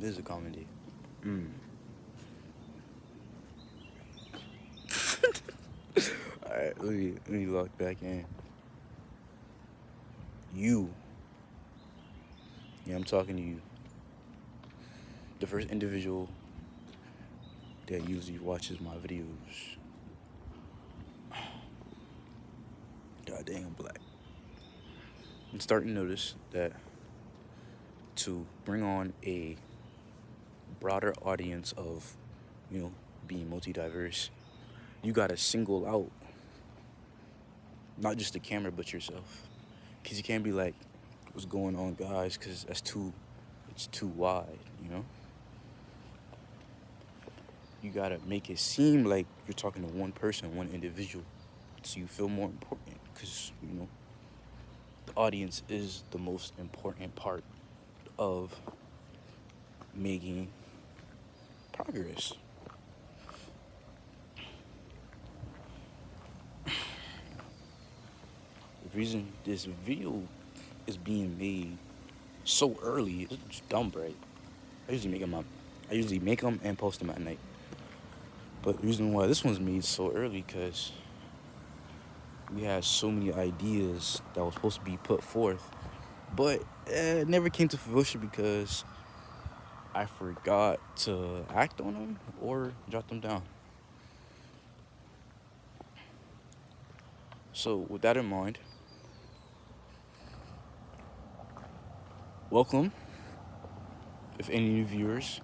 This is a comedy. Mm. All right, let me lock back in. You, yeah, I'm talking to you. The first individual that usually watches my videos. Goddamn black. I'm starting to notice that to bring on a broader audience of, you know, being multi-diverse, you gotta single out not just the camera but yourself. Cause you can't be like, "What's going on, guys?" Cause it's too wide, you know. You gotta make it seem like you're talking to one person, one individual, so you feel more important. Cause the audience is the most important part of making progress. The reason this video is being made so early is just dumb, right? I usually make them and post them at night. But the reason why this one's made so early because we had so many ideas that was supposed to be put forth, but it never came to fruition because I forgot to act on them or jot them down. So with that in mind, welcome. If any new viewers,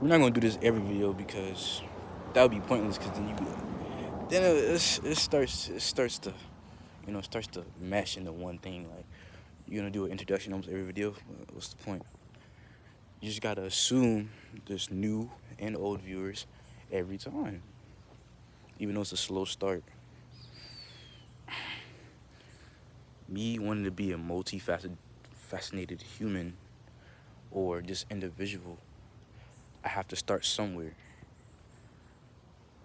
we're not gonna do this every video because that would be pointless. Because then it starts to starts to mesh into one thing. Like you're gonna do an introduction almost every video. What's the point? You just gotta assume there's new and old viewers every time, even though it's a slow start. Me wanting to be a fascinated human or just individual, I have to start somewhere.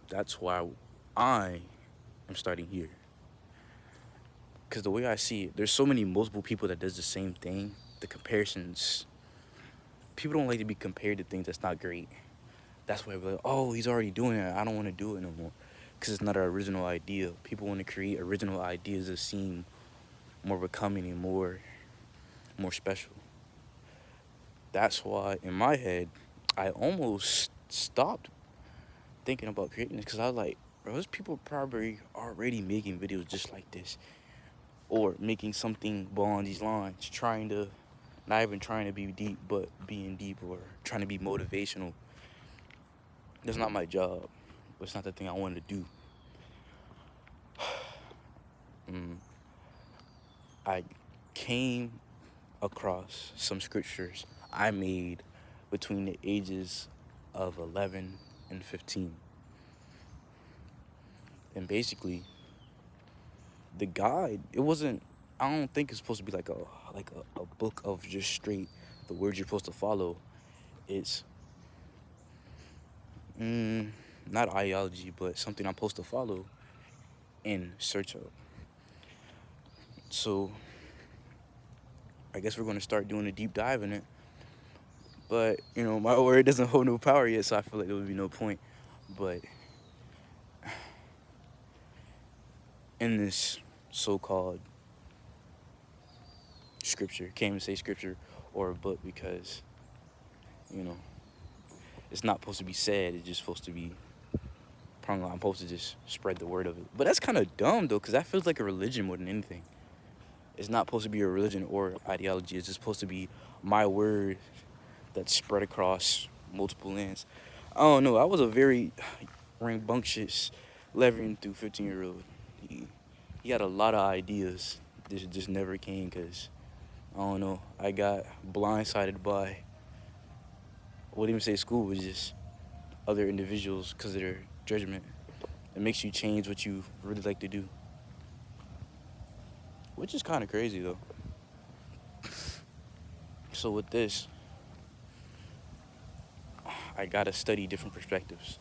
That's why I am starting here. Because the way I see it, there's so many multiple people that does the same thing. The comparisons, people don't like to be compared to things that's not great. That's why we're like, oh, he's already doing it. I don't want to do it no more. Because it's not an original idea. People want to create original ideas that seem more becoming and more special. That's why in my head, I almost stopped thinking about creating this because I was like, bro, there's people probably already making videos just like this or making something along these lines, trying to, not even trying to be deep, but being deep or trying to be motivational. That's not my job. It's not the thing I wanted to do. Mm, I came across some scriptures I made between the ages of 11 and 15. And basically, the guide, it wasn't, I don't think it's supposed to be like a book of just straight the words you're supposed to follow. It's not ideology, but something I'm supposed to follow in search of. So I guess we're going to start doing a deep dive in it. But, my word doesn't hold no power yet, so I feel like there would be no point. But in this so-called scripture, can't even say scripture or a book because, you know, it's not supposed to be said. It's just supposed to be prong. I'm supposed to just spread the word of it. But that's kind of dumb, though, because that feels like a religion more than anything. It's not supposed to be a religion or ideology. It's just supposed to be my word that's spread across multiple lands. I don't know. I was a very rambunctious 11 through 15-year-old. He had a lot of ideas. This just never came because, I don't know, I got blindsided by, I wouldn't even say school, was just other individuals because of their judgment. It makes you change what you really like to do, which is kind of crazy, though. So with this, I got to study different perspectives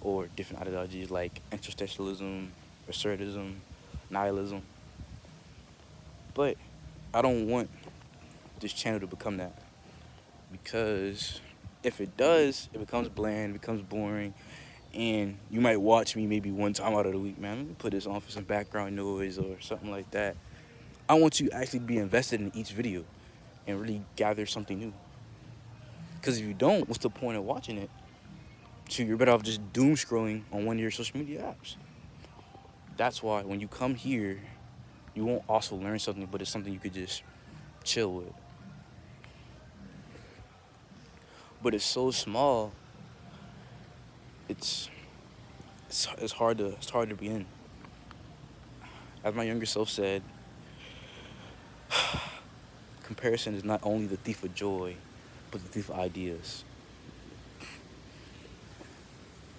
or different ideologies like existentialism, assertism, nihilism. But I don't want this channel to become that. because if it does, it becomes bland, becomes boring, and you might watch me maybe one time out of the week. Man, let me put this on for some background noise or something like that. I want you to actually be invested in each video and really gather something new. Because if you don't, what's the point of watching it? So you're better off just doom scrolling on one of your social media apps. That's why when you come here, you won't also learn something, but it's something you could just chill with. But it's so small, it's it's hard to be in. As my younger self said, comparison is not only the thief of joy, but the thief of ideas.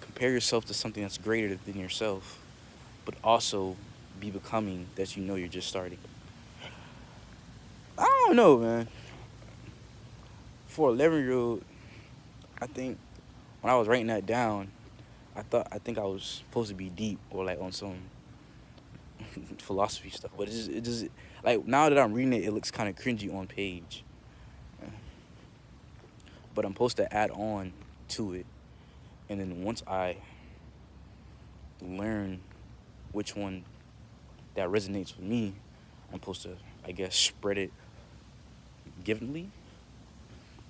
Compare yourself to something that's greater than yourself, but also be becoming that you know you're just starting. I don't know, man. For an 11-year-old, I think when I was writing that down, I think I was supposed to be deep or like on some philosophy stuff, but it just like now that I'm reading it, it looks kind of cringy on page. But I'm supposed to add on to it, and then once I learn which one that resonates with me, I'm supposed to, I guess, spread it givenly.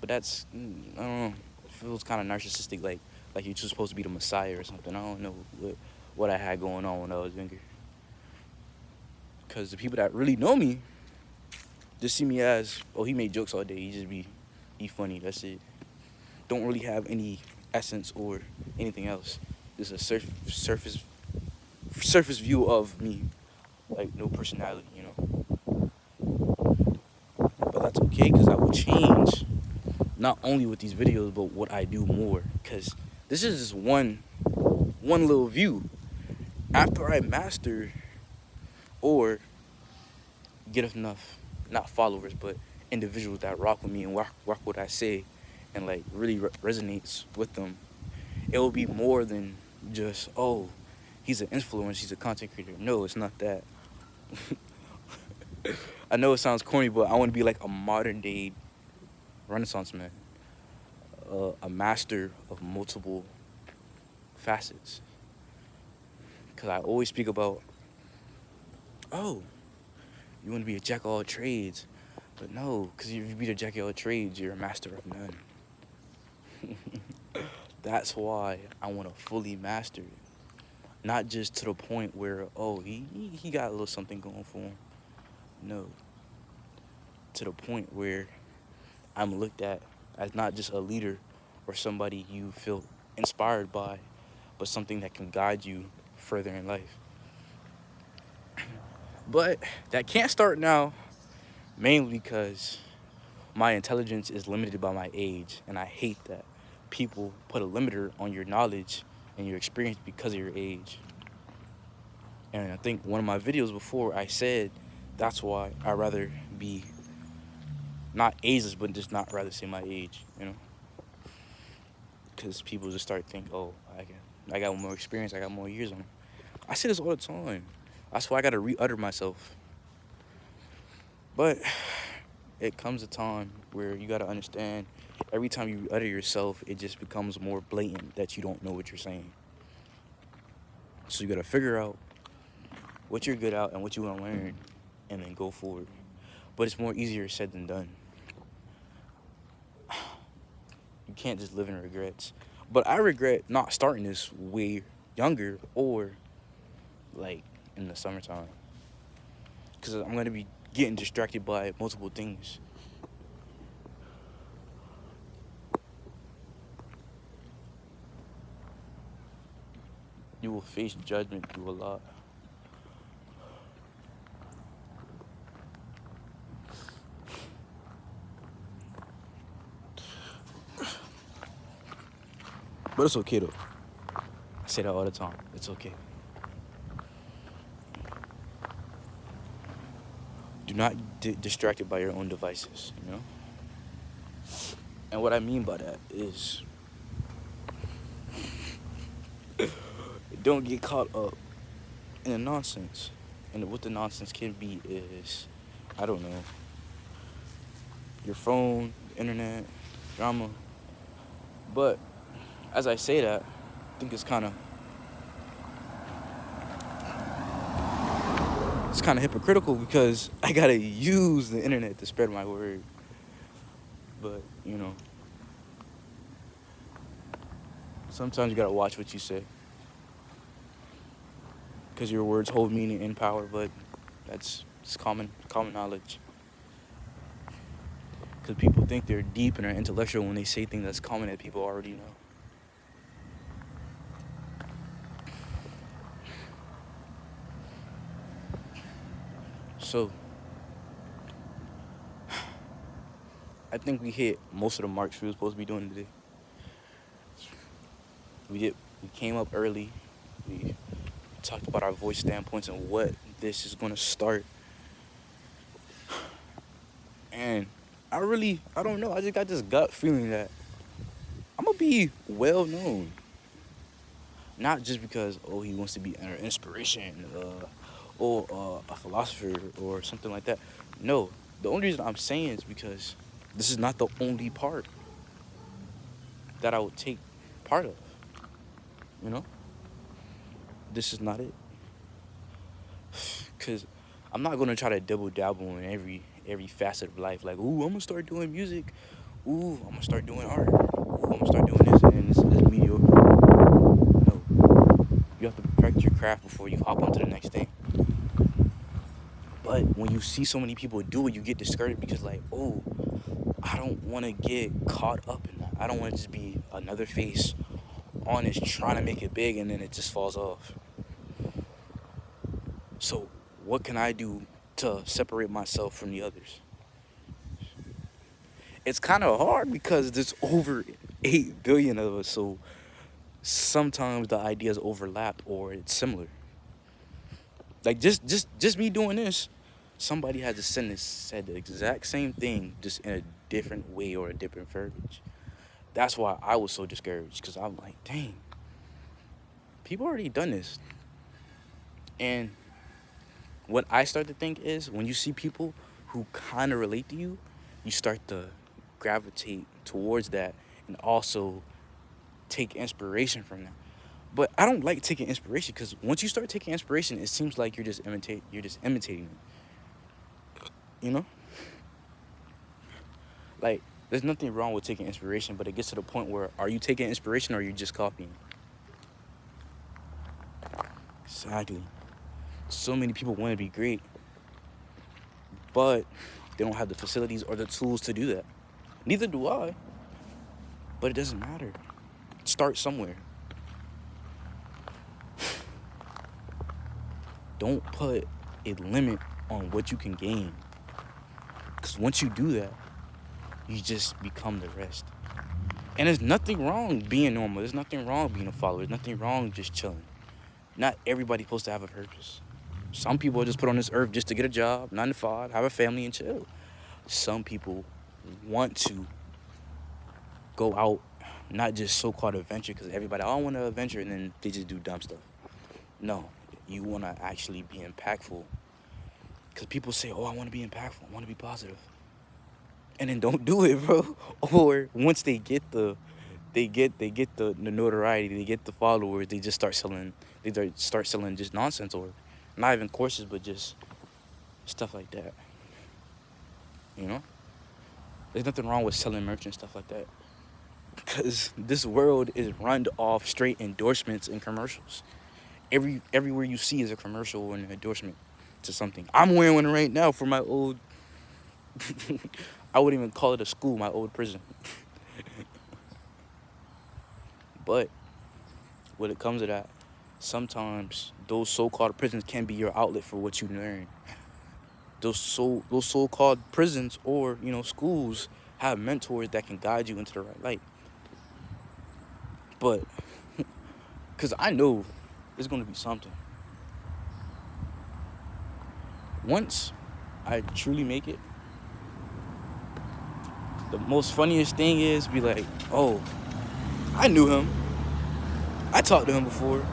But that's I don't know. It feels kind of narcissistic, like you're just supposed to be the messiah or something. I don't know what I had going on when I was younger. Cause the people that really know me just see me as, oh, he made jokes all day. He just be funny. That's it. Don't really have any essence or anything else. Just a surface view of me, like no personality, you know. But that's okay, cause I will change not only with these videos, but what I do more. Cause this is just one little view. After I master or get enough, not followers, but individuals that rock with me and rock what I say, and like really resonates with them, it will be more than just, oh, he's an influencer, he's a content creator. No, it's not that. I know it sounds corny, but I want to be like a modern day Renaissance man, a master of multiple facets. Because I always speak about, oh, you want to be a jack of all trades. But no, because if you be a jack of all trades, you're a master of none. That's why I want to fully master it. Not just to the point where, oh, he got a little something going for him. No. To the point where I'm looked at as not just a leader or somebody you feel inspired by, but something that can guide you further in life. But that can't start now, mainly because my intelligence is limited by my age, and I hate that people put a limiter on your knowledge and your experience because of your age. And I think one of my videos before I said that's why I'd rather be not ageless, but just not rather say my age, you know? Because people just start thinking, oh, I got more experience, I got more years on them. I say this all the time. That's why I got to re-utter myself. But it comes a time where you got to understand every time you utter yourself, it just becomes more blatant that you don't know what you're saying. So you got to figure out what you're good at and what you want to learn, and then go forward. But it's more easier said than done. You can't just live in regrets. But I regret not starting this way younger or like in the summertime. Because I'm going to be getting distracted by multiple things. You will face judgment through a lot. But it's okay though. I say that all the time. It's okay. Do not get distracted by your own devices, you know? And what I mean by that is don't get caught up in the nonsense. And what the nonsense can be is, I don't know, your phone, the internet, drama. But as I say that, I think it's kind of hypocritical because I gotta use the internet to spread my word. But sometimes you gotta watch what you say because your words hold meaning and power. But that's it's common knowledge. Because people think they're deep and are intellectual when they say things that's common that people already know. So I think we hit most of the marks we were supposed to be doing today. We came up early. We talked about our voice standpoints and what this is gonna start. And I don't know. I just got this gut feeling that I'm gonna be well known. Not just because he wants to be an inspiration, or a philosopher or something like that. No, the only reason I'm saying is because this is not the only part that I would take part of. You know, this is not it. Cause I'm not gonna try to double dabble in every facet of life. Like, ooh, I'm gonna start doing music. Ooh, I'm gonna start doing art. Ooh, I'm gonna start doing this, and it's mediocre. No, you have to perfect your craft before you hop onto the next thing. But when you see so many people do it, you get discouraged because, like, oh, I don't want to get caught up in that. I don't want to just be another face on it trying to make it big and then it just falls off. So what can I do to separate myself from the others? It's kind of hard because there's over 8 billion of us. So sometimes the ideas overlap or it's similar. Like just me doing this, somebody had to said the exact same thing, just in a different way or a different verbiage. That's why I was so discouraged, because I'm like, dang, people already done this. And what I start to think is when you see people who kind of relate to you, you start to gravitate towards that and also take inspiration from them. But I don't like taking inspiration, because once you start taking inspiration, it seems like you're just imitating them. You know? Like, there's nothing wrong with taking inspiration, but it gets to the point where, are you taking inspiration or are you just copying? Exactly. So many people want to be great, but they don't have the facilities or the tools to do that. Neither do I. But it doesn't matter. Start somewhere. Don't put a limit on what you can gain. Because once you do that, you just become the rest. And there's nothing wrong being normal. There's nothing wrong being a follower. There's nothing wrong just chilling. Not everybody's supposed to have a purpose. Some people are just put on this earth just to get a job, 9 to 5, have a family, and chill. Some people want to go out, not just so-called adventure, because everybody, I want to adventure, and then they just do dumb stuff. No, you want to actually be impactful. Because people say, oh, I want to be impactful, I want to be positive. And then don't do it, bro. Or once they get the notoriety, they get the followers, they start selling just nonsense, or not even courses, but just stuff like that. You know? There's nothing wrong with selling merch and stuff like that. Because this world is run off straight endorsements and commercials. Everywhere you see is a commercial or an endorsement to something. I'm wearing one right now for my old I wouldn't even call it a school, my old prison. But when it comes to that, sometimes those so-called prisons can be your outlet for what you learn. Those so-called prisons or, schools have mentors that can guide you into the right light. But because I know there's going to be something. Once I truly make it, the most funniest thing is be like, oh, I knew him. I talked to him before.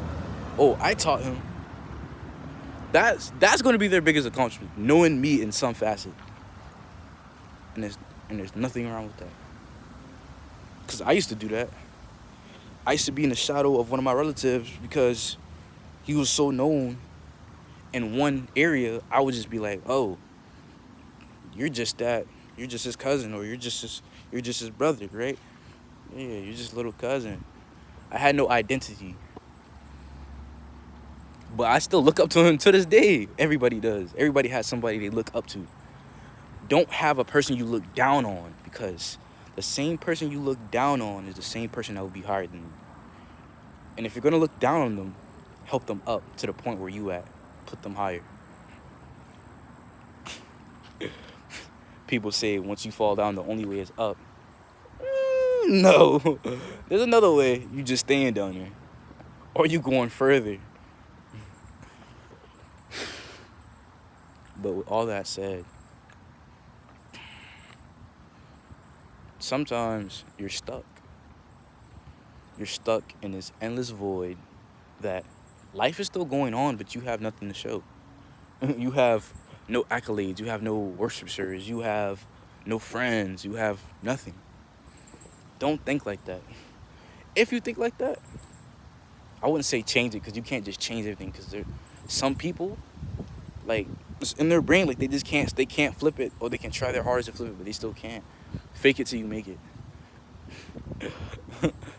Oh, I taught him. That's going to be their biggest accomplishment, knowing me in some facet. And there's nothing wrong with that. Because I used to do that. I used to be in the shadow of one of my relatives because he was so known in one area. I would just be like, oh, you're just that. You're just his cousin, or you're just his brother, right? Yeah, you're just little cousin. I had no identity. But I still look up to him to this day. Everybody does. Everybody has somebody they look up to. Don't have a person you look down on, because the same person you look down on is the same person that will be higher than you. And if you're going to look down on them, help them up to the point where you at. Put them higher. People say once you fall down, the only way is up. No. There's another way. You just staying down there. Or you going further. But with all that said, sometimes you're stuck. You're stuck in this endless void that life is still going on, but you have nothing to show. You have no accolades. You have no worshipers. You have no friends. You have nothing. Don't think like that. If you think like that, I wouldn't say change it, because you can't just change everything. Because some people, like, it's in their brain, like they can't flip it, or they can try their hardest to flip it, but they still can't. Fake it till you make it.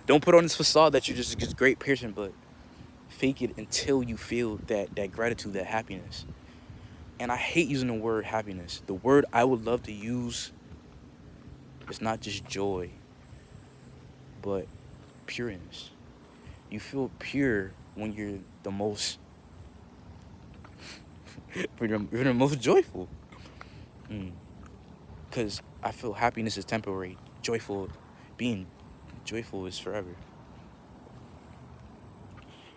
Don't put on this facade that you're just a great person, but fake it until you feel that gratitude, that happiness. And I hate using the word happiness. The word I would love to use is not just joy, but pureness. You feel pure when you're the most you're the most joyful. Because I feel happiness is temporary. Being joyful is forever.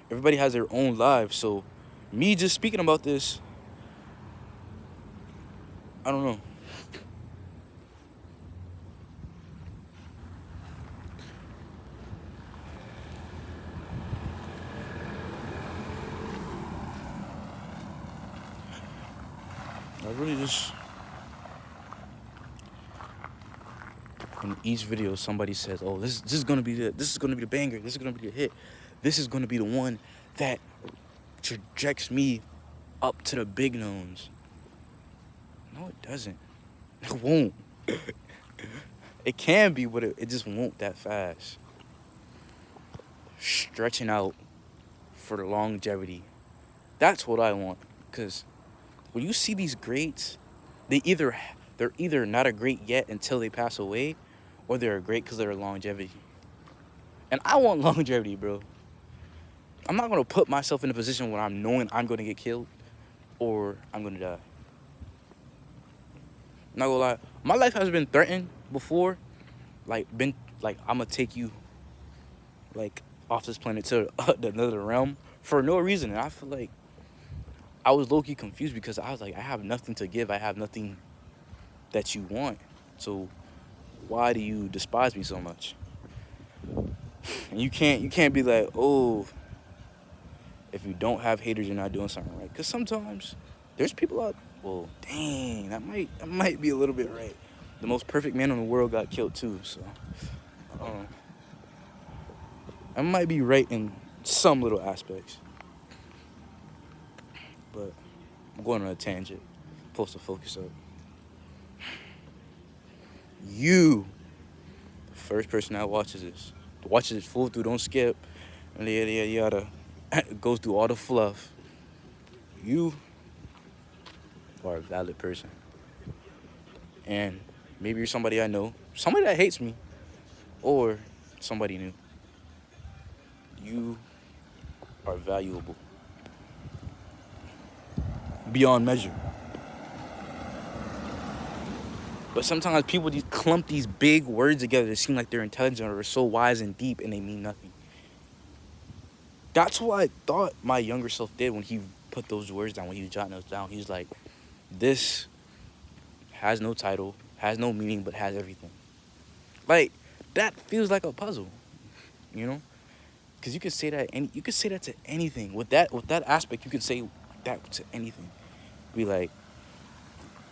Everybody has their own lives, so me just speaking about this, I don't know. I really just, in each video somebody says, oh, this is gonna be the banger, this is gonna be the hit, this is gonna be the one that trajects me up to the big knowns. No, it doesn't. It won't. It can be, but it just won't that fast. Stretching out for the longevity. That's what I want. Because when you see these greats, they're either not a great yet until they pass away, or they're a great because they're longevity. And I want longevity, bro. I'm not going to put myself in a position where I'm knowing I'm going to get killed or I'm going to die. Not gonna lie, my life has been threatened before. I'm gonna take you, like, off this planet to another realm for no reason. And I feel like I was low-key confused, because I was like, I have nothing to give. I have nothing that you want. So why do you despise me so much? And you can't be like, oh, if you don't have haters, you're not doing something right. Because sometimes there's people out. Well, dang, that might be a little bit right. The most perfect man in the world got killed too, so I might be right in some little aspects. But I'm going on a tangent. Supposed to focus up. You, the first person that watches it full through, don't skip, and yada, goes through all the fluff. You are a valid person. And maybe you're somebody I know, somebody that hates me, or somebody new. You are valuable beyond measure. But sometimes people just clump these big words together that seem like they're intelligent or so wise and deep, and they mean nothing. That's what I thought my younger self did when he put those words down, when he was jotting those down. He was like, this has no title, has no meaning, but has everything. Like, that feels like a puzzle, you know? Because you could say that to anything. With that aspect, you could say that to anything. Be like,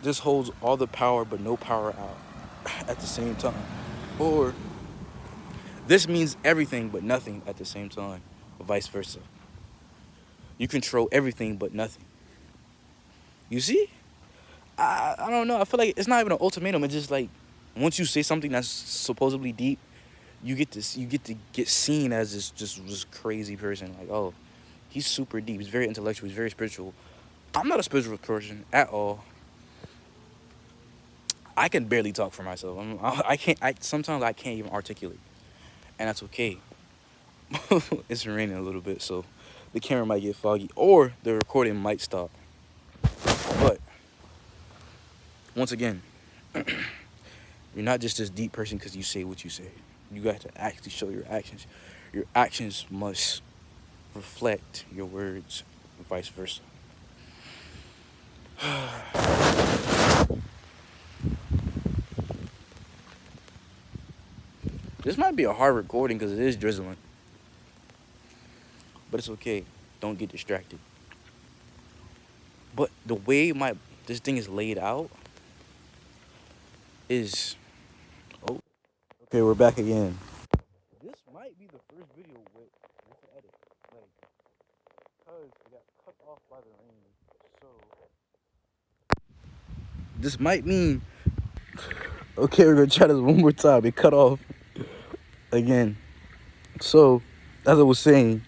this holds all the power but no power out at the same time. Or This means everything but nothing at the same time, or vice versa. You control everything but nothing. You see? I don't know. I feel like it's not even an ultimatum. It's just like once you say something that's supposedly deep, you get to get seen as this crazy person. Like, oh, he's super deep. He's very intellectual. He's very spiritual. I'm not a spiritual person at all. I can barely talk for myself. I can't. Sometimes I can't even articulate, and that's okay. It's raining a little bit, so the camera might get foggy, or the recording might stop. But once again, you're not just this deep person because you say what you say. You got to actually show your actions. Your actions must reflect your words, and vice versa. This might be a hard recording because it is drizzling, but it's okay. Don't get distracted. But the way this thing is laid out is okay. We're back again. This might be the first video with edit, like, because it got cut off by the rain. So this might mean okay. We're gonna try this one more time. It cut off again. So as I was saying,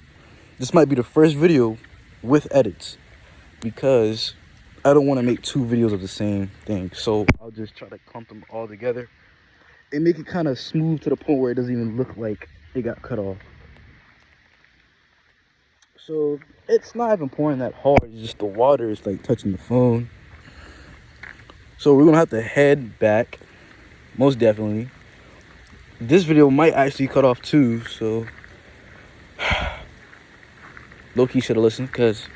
this might be the first video with edits because I don't want to make two videos of the same thing. So I'll just try to clump them all together and make it kind of smooth to the point where it doesn't even look like it got cut off. So it's not even pouring that hard. It's just the water is like touching the phone. So we're gonna have to head back, most definitely. This video might actually cut off too. So low-key should have listened because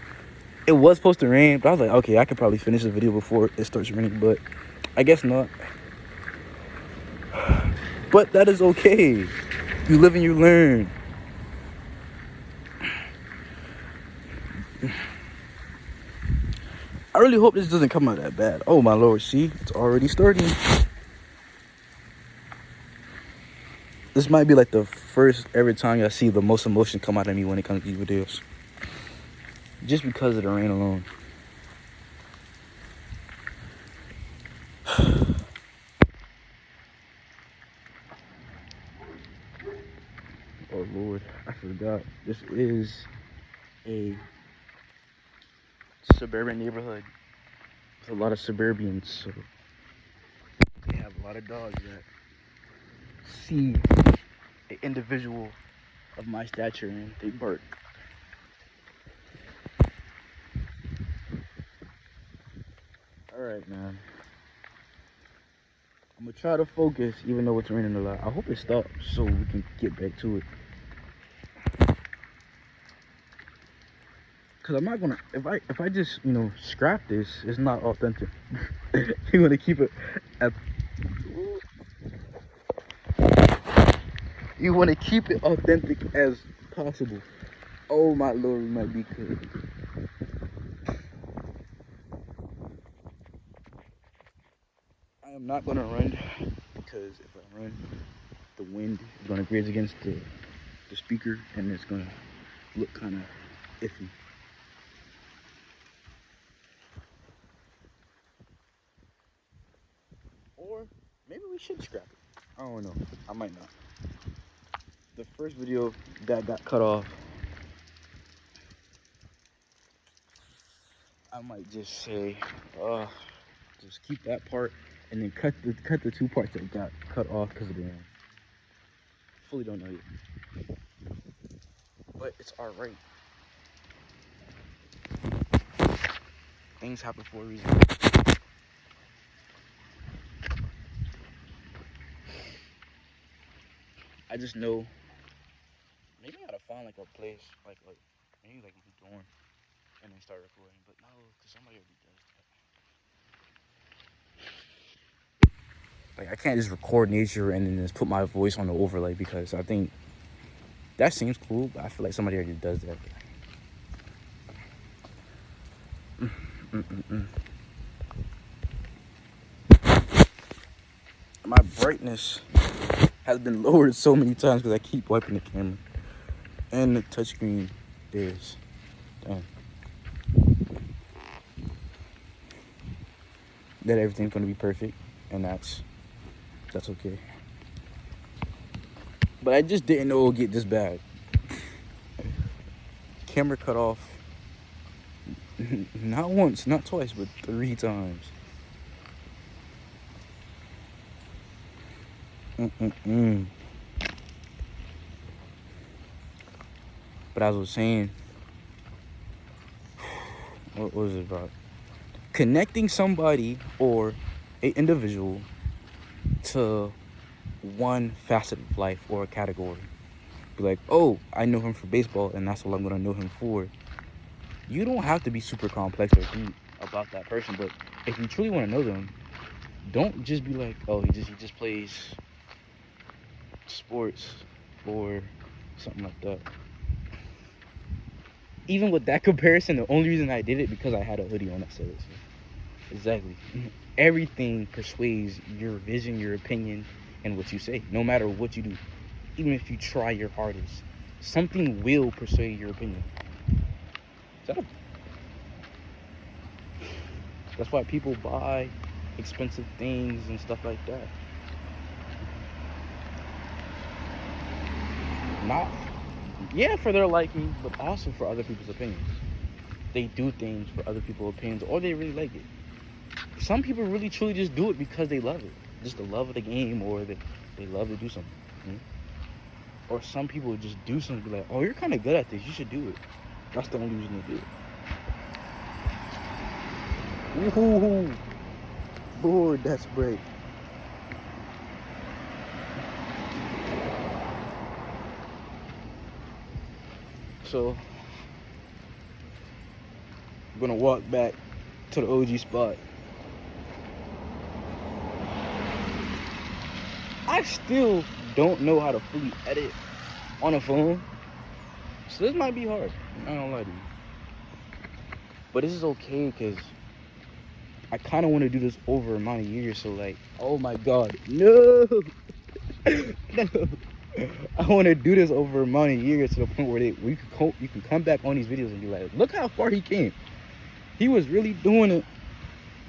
it was supposed to rain. But I was like, okay, I could probably finish the video before it starts raining. But I guess not. But that is okay. You live and you learn. I really hope this doesn't come out that bad. Oh my lord, see? It's already starting. This might be like the first ever time I see the most emotion come out of me when it comes to these videos. Just because of the rain alone. Oh lord, I forgot. This is a suburban neighborhood with a lot of suburbians, so they have a lot of dogs that see an individual of my stature and they bark. Alright, man. I'm gonna try to focus even though it's raining a lot. I hope it stops so we can get back to it. Cause I'm not gonna if I just scrap this, it's not authentic. You wanna keep it at you wanna keep it authentic as possible. Oh my lord, we might be good. I am not gonna run because if I run, the wind is gonna graze against the speaker and it's gonna look kind of iffy. Or maybe we should scrap it. I don't know. I might not. The first video that got cut off, I might just say, just keep that part and then cut the two parts that got cut off because of the rain. Fully don't know yet, but it's alright. Things happen for a reason. I just know maybe I gotta find like a place like maybe like a dorm and then start recording, but no, because somebody already does that. Like I can't just record nature and then just put my voice on the overlay because I think that seems cool, but I feel like somebody already does that. My brightness has been lowered so many times because I keep wiping the camera. And the touchscreen is, damn, that everything's gonna be perfect, and that's okay. But I just didn't know it would get this bad. Camera cut off not once, not twice, but 3 times. Mm-mm-mm. But as I was saying, what was it about? Connecting somebody or a individual to one facet of life or a category. Be like, oh, I know him for baseball, and that's all I'm gonna know him for. You don't have to be super complex or deep about that person, but if you truly want to know them, don't just be like, oh, he just plays sports or something like that. Even with that comparison, the only reason I did it because I had a hoodie on that said it. So. Exactly. Everything persuades your vision, your opinion, and what you say. No matter what you do, even if you try your hardest, something will persuade your opinion. That's why people buy expensive things and stuff like that. Not, yeah, for their liking, but also for other people's opinions. They do things for other people's opinions, or they really like it. Some people really truly just do it because they love it, just the love of the game, or they love to do something. Or some people just do something, be like, oh, you're kind of good at this, you should do it. That's the only reason they do it. Ooh, Lord, that's brave. So I'm gonna walk back to the OG spot. I still don't know how to fully edit on a phone, so this might be hard. I don't lie to you, but this is okay because I kind of want to do this over a amount of years. So like, oh my god, no, no. I want to do this over a amount of years to the point where you can come back on these videos and be like, look how far he came. He was really doing it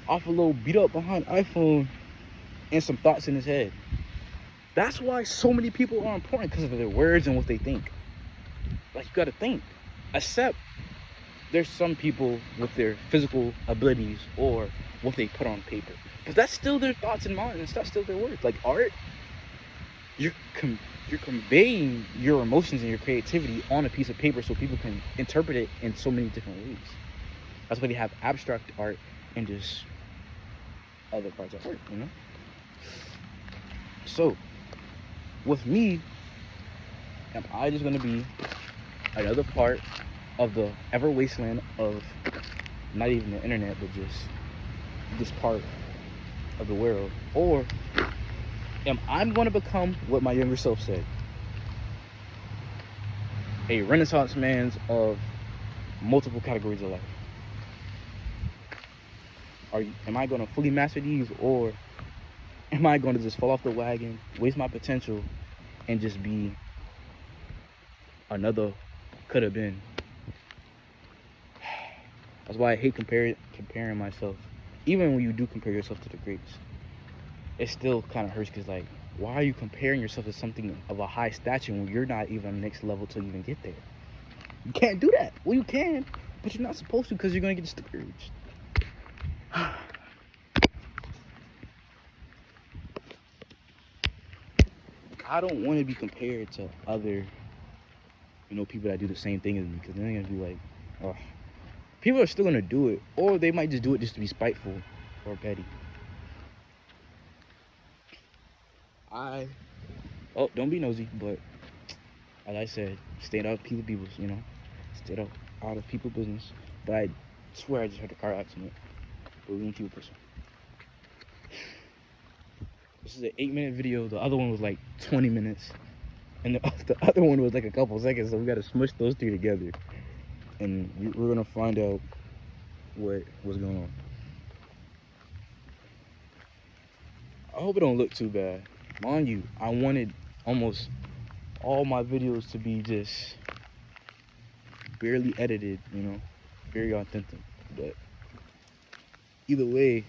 off a little beat up behind iPhone and some thoughts in his head. That's why so many people are important, because of their words and what they think. Like, you gotta think. Except there's some people with their physical abilities or what they put on paper, but that's still their thoughts and minds. That's still their words. Like art, you're conveying your emotions and your creativity on a piece of paper so people can interpret it in so many different ways. That's why they have abstract art and just other parts of art, you know? So with me, am I just gonna be another part of the ever wasteland of not even the internet, but just this part of the world? Or am I going to become what my younger self said? A renaissance man of multiple categories of life. Am I going to fully master these, or am I going to just fall off the wagon, waste my potential, and just be another could have been? That's why I hate comparing myself. Even when you do compare yourself to the greats, it still kind of hurts, because like, why are you comparing yourself to something of a high stature when you're not even on the next level to even get there? You can't do that. Well, you can, but you're not supposed to, because you're going to get discouraged. I don't want to be compared to other, people that do the same thing as me, because then they're going to be like, oh. People are still going to do it, or they might just do it just to be spiteful or petty. Don't be nosy, but as I said, stay out of people's, stay out of people's business. But I swear I just heard a car accident, but we won't keep it personal. This is an 8-minute video. The other one was like 20 minutes. And the other one was like a couple seconds, so we got to smush those two together. And we're going to find out what's going on. I hope it don't look too bad. Mind you, I wanted almost all my videos to be just barely edited, very authentic. But either way,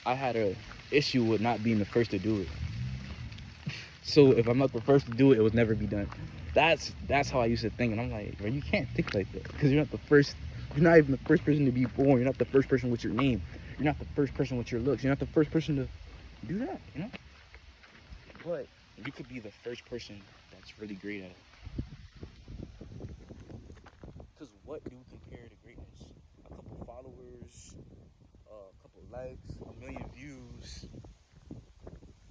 I had a issue with not being the first to do it. So if I'm not the first to do it, it would never be done. That's how I used to think, and I'm like, bro, you can't think like that because you're not the first. You're not even the first person to be born. You're not the first person with your name. You're not the first person with your looks. You're not the first person to do that, But you could be the first person that's really great at it. Because what do we compare to greatness? A couple followers, a couple likes, a million views,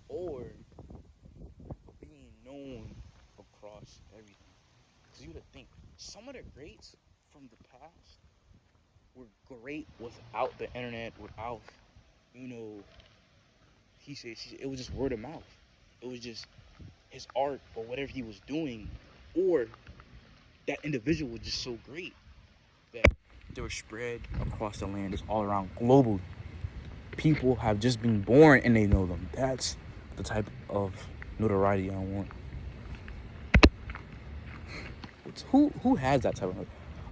or being known across everything. Because you would think some of the greats from the past were great without the internet, without, you know, he said, she said, it was just word of mouth. It was just his art or whatever he was doing, or that individual was just so great that they were spread across the land, just all around globally. People have just been born and they know them. That's the type of notoriety I want. Who has that type of?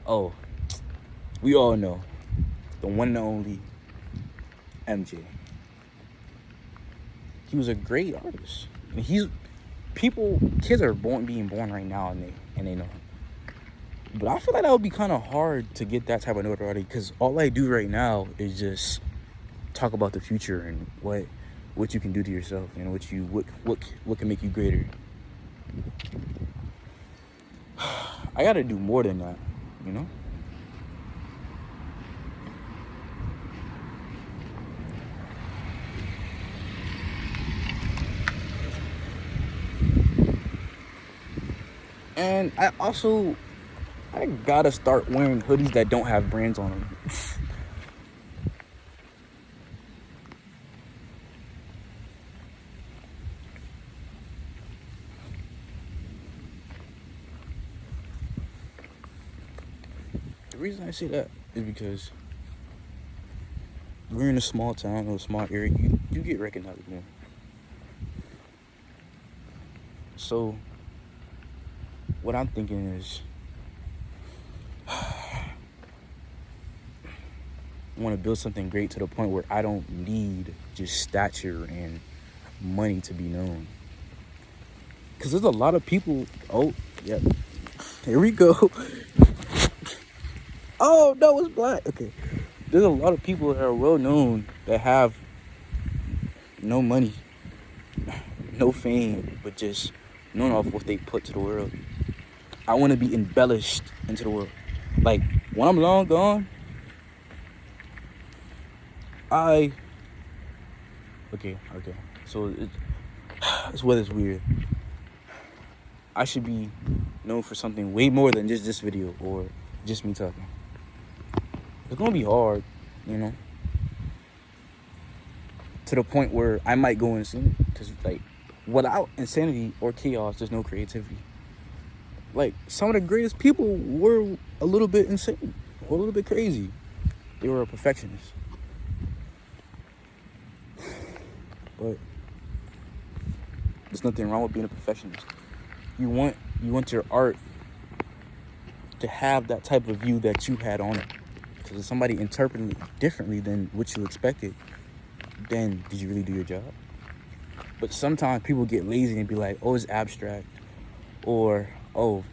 Oh, we all know the one and only MJ. He was a great artist. I mean, kids are being born right now, and they know him. But I feel like that would be kind of hard to get that type of notoriety because all I do right now is just talk about the future and what you can do to yourself and what can make you greater. I gotta do more than that, And I gotta start wearing hoodies that don't have brands on them. The reason I say that is because we're in a small town or a small area. You get recognized more. So what I'm thinking is I want to build something great to the point where I don't need just stature and money to be known. Because there's a lot of people. Oh, yeah. Here we go. Oh, no, it's black. Okay. There's a lot of people that are well known that have no money, no fame, but just known off what they put to the world. I want to be embellished into the world. Like, when I'm long gone, okay. So it's weather's weird. I should be known for something way more than just this video or just me talking. It's gonna be hard, to the point where I might go insane. Because, like, without insanity or chaos, there's no creativity. Like, some of the greatest people were a little bit insane or a little bit crazy. They were a perfectionist. But there's nothing wrong with being a perfectionist. You want your art to have that type of view that you had on it. Because if somebody interpreting it differently than what you expected, then did you really do your job? But sometimes people get lazy and be like, oh, it's abstract. Or, oh,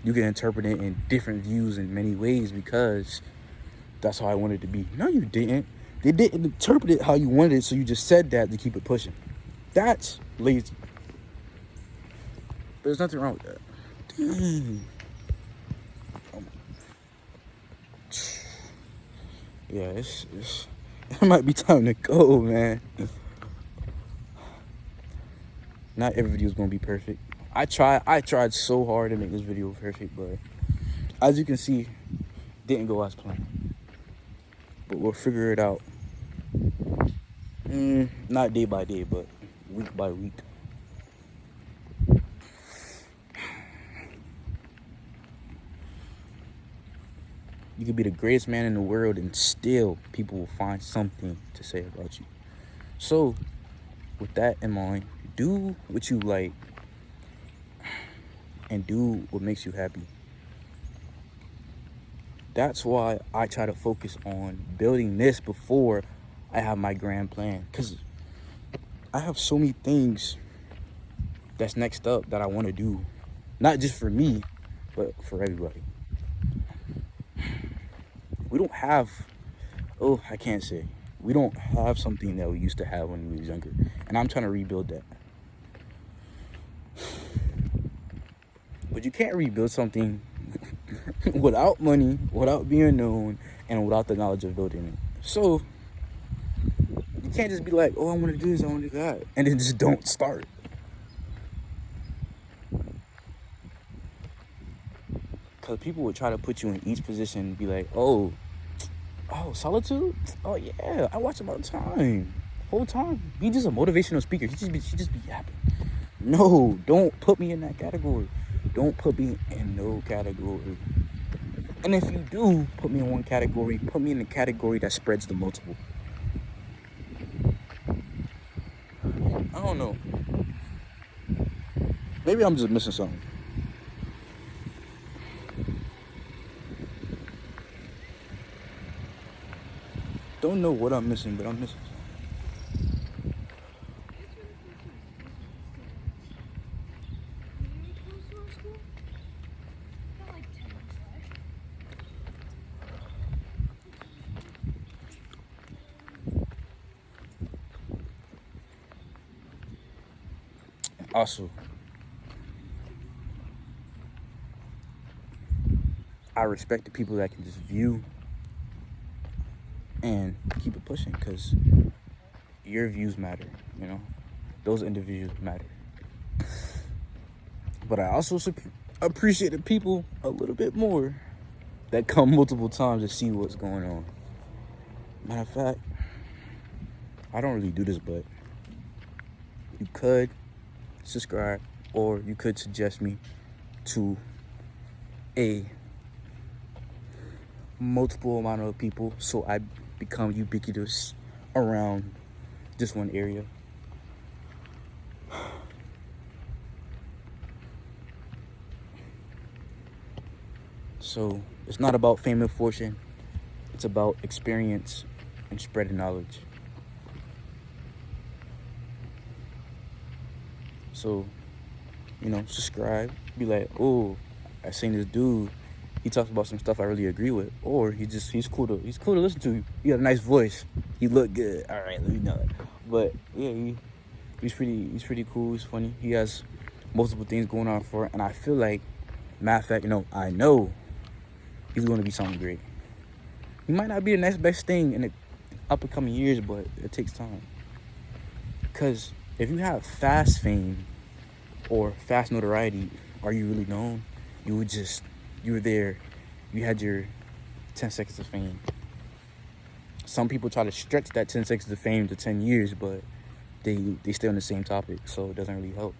you can interpret it in different views in many ways because that's how I wanted it to be. No, you didn't. They didn't interpret it how you wanted it, so you just said that to keep it pushing. That's lazy. There's nothing wrong with that. Dang. Yeah, it might be time to go, man. Not every video is gonna be perfect. I tried so hard to make this video perfect, but as you can see, didn't go as planned. But we'll figure it out. Not day by day, but week by week. You could be the greatest man in the world and still people will find something to say about you. So with that in mind, do what you like and do what makes you happy. That's why I try to focus on building this before I have my grand plan, because I have so many things that's next up that I want to do, not just for me, but for everybody. We don't have, oh, I can't say, we don't have something that we used to have when we was younger, and I'm trying to rebuild that. But you can't rebuild something without money, without being known, and without the knowledge of building it. So you can't just be like, oh, I want to do this, I want to do that, and then just don't start. Because people would try to put you in each position and be like, oh, Solitude? Oh, yeah, I watch him all the time. Whole time. He just a motivational speaker. He just be yapping. No, don't put me in that category. Don't put me in no category. And if you do put me in one category, put me in the category that spreads the multiple. I don't know. Maybe I'm just missing something. Don't know what I'm missing, but I'm missing something. Also, I respect the people that can just view and keep it pushing, because your views matter, you know? Those individuals matter. But I also appreciate the people a little bit more that come multiple times to see what's going on. Matter of fact, I don't really do this, but you could subscribe, or you could suggest me to a multiple amount of people so I become ubiquitous around just one area. So it's not about fame and fortune. It's about experience and spreading knowledge. So, you know, subscribe. Be like, oh, I seen this dude. He talks about some stuff I really agree with. Or he's cool to listen to. He got a nice voice. He look good. All right, let me know it. But yeah, he's pretty cool. He's funny. He has multiple things going on for it, and I feel like, matter of fact, I know he's going to be something great. He might not be the next best thing in the up and coming years, but it takes time. Because if you have fast fame or fast notoriety, are you really known? You were there, you had your 10 seconds of fame. Some people try to stretch that 10 seconds of fame to 10 years, but they stay on the same topic, so it doesn't really help.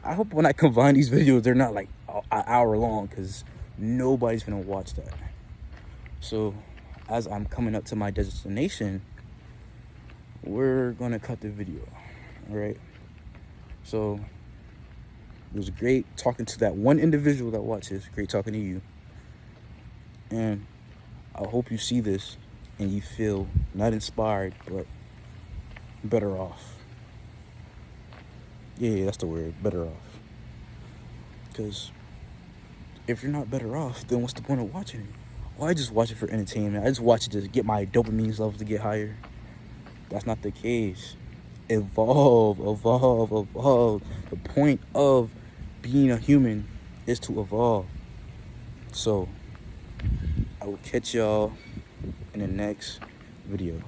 I hope when I combine these videos, they're not like an hour long, because nobody's gonna watch that. So as I'm coming up to my destination, we're gonna cut the video. All right, so it was great talking to that one individual that watches. Great talking to you, and I hope you see this and you feel not inspired but better off. Yeah, that's the word, better off. Because if you're not better off, then what's the point of watching it? Well, I just watch it for entertainment. I just watch it to get my dopamine levels to get higher. That's not the case. Evolve. The point of being a human is to evolve. So I will catch y'all in the next video.